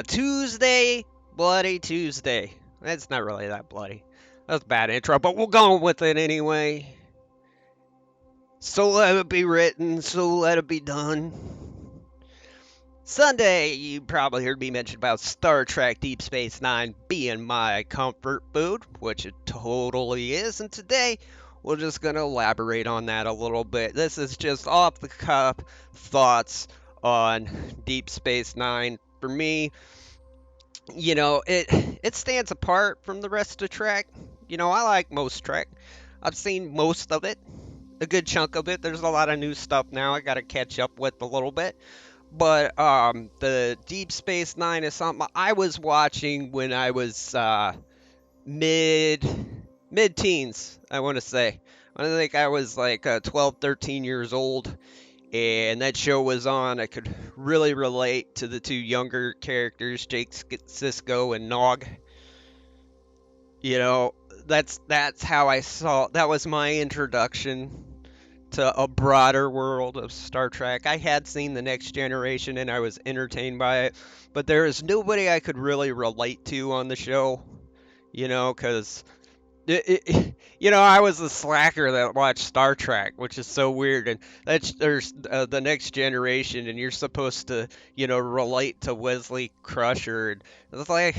Tuesday, Bloody Tuesday. That's not really that bloody. That's a bad intro, but we'll go with it anyway. So let it be written, so let it be done. Sunday, you probably heard me mention about Star Trek Deep Space Nine being my comfort food, which it totally is, and today we're just going to elaborate on that a little bit. This is just off the cuff thoughts on Deep Space Nine. For me, it stands apart from the rest of Trek. I like most Trek. I've seen most of it, a good chunk of it. There's a lot of new stuff now I got to catch up with a little bit. But the Deep Space Nine is something I was watching when I was mid mid teens, I want to say. I think I was like 12, 13 years old, and that show was on. I could really relate to the two younger characters, Jake Sisko and Nog. You know, that's how I saw. That was my introduction to a broader world of Star Trek. I had seen The Next Generation and I was entertained by it, but there is nobody I could really relate to on the show, because I was the slacker that watched Star Trek, which is so weird. And there's The Next Generation, and you're supposed to, relate to Wesley Crusher. And it's like,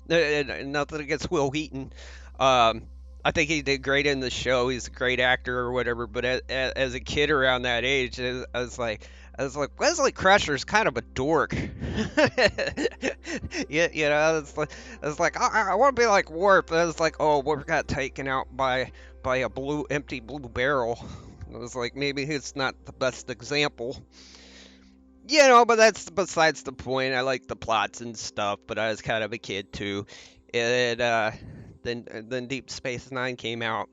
nothing against Will Wheaton. Um, I think he did great in the show. He's a great actor or whatever. But as a kid around that age, I was like, Wesley Crusher's kind of a dork. It's like I want to be like Warp. I was like, oh, Warp got taken out by a empty blue barrel. I was like, maybe he's not the best example. But that's besides the point. I like the plots and stuff, but I was kind of a kid too. And then Deep Space Nine came out,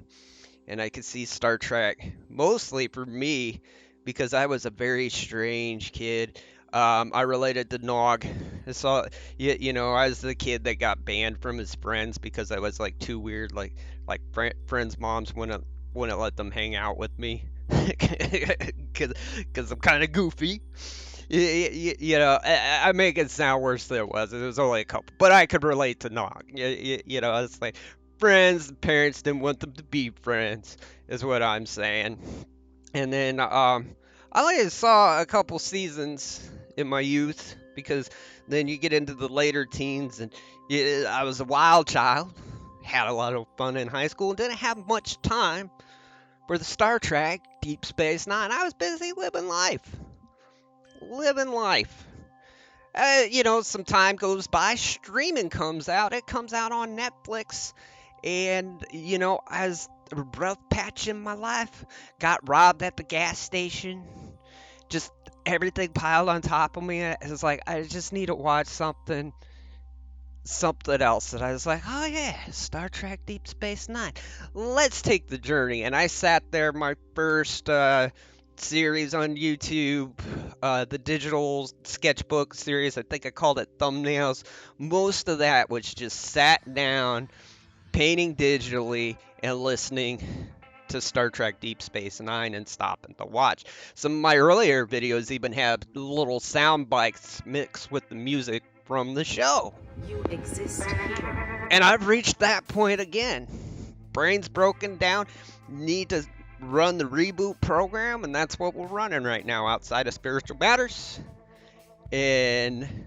and I could see Star Trek mostly for me because I was a very strange kid. I related to Nog. I saw, I was the kid that got banned from his friends because I was like too weird. Friends' moms wouldn't let them hang out with me because I'm kind of goofy. I make it sound worse than it was. It was only a couple, but I could relate to Nog. It's like friends, parents didn't want them to be friends, is what I'm saying. And then I only saw a couple seasons in my youth because then you get into the later teens, and I was a wild child, had a lot of fun in high school, and didn't have much time for the Star Trek Deep Space Nine. I was busy living life. Living life. Some time goes by, streaming comes out. It comes out on Netflix. And, as a rough patch in my life, got robbed at the gas station. Just everything piled on top of me. It was like, I just need to watch something else. And I was like, oh yeah, Star Trek Deep Space Nine. Let's take the journey. And I sat there, my first series on YouTube, the digital sketchbook series. I think I called it Thumbnails. Most of that was just sat down, painting digitally, and listening to Star Trek Deep Space Nine and stopping to watch. Some of my earlier videos even have little sound bites mixed with the music from the show. You exist here. And I've reached that point again. Brain's broken down, need to run the reboot program, and that's what we're running right now outside of Spiritual Matters. And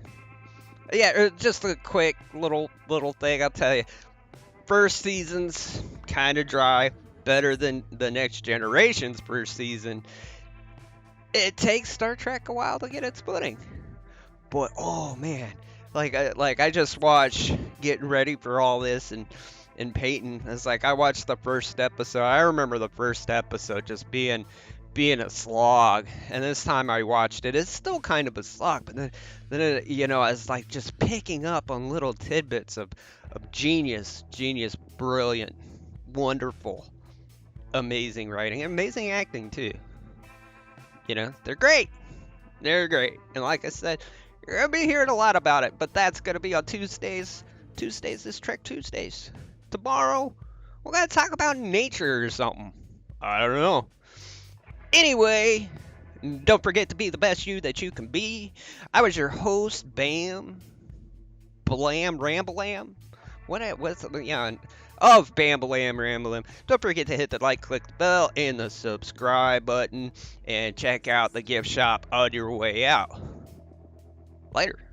yeah, just a quick little thing I'll tell you. First season's kind of dry, better than the Next Generation's first season. It takes Star Trek a while to get its footing, but oh man, I just watched getting ready for all this and Peyton. It's like I watched the first episode. I remember the first episode just being a slog, and this time I watched it, it's still kind of a slog. But then I was like just picking up on little tidbits of genius, brilliant, wonderful, amazing writing, amazing acting too. They're great. They're great, and like I said, you're gonna be hearing a lot about it. But that's gonna be on Tuesdays. Tuesdays is Trek Tuesdays. Tomorrow, we're gonna talk about nature or something. I don't know. Anyway, don't forget to be the best you that you can be. I was your host, Bam. Blam Ramblam? What's yeah, of Bambalam Ramblam. Don't forget to hit the like, click the bell, and the subscribe button, and check out the gift shop on your way out. Later.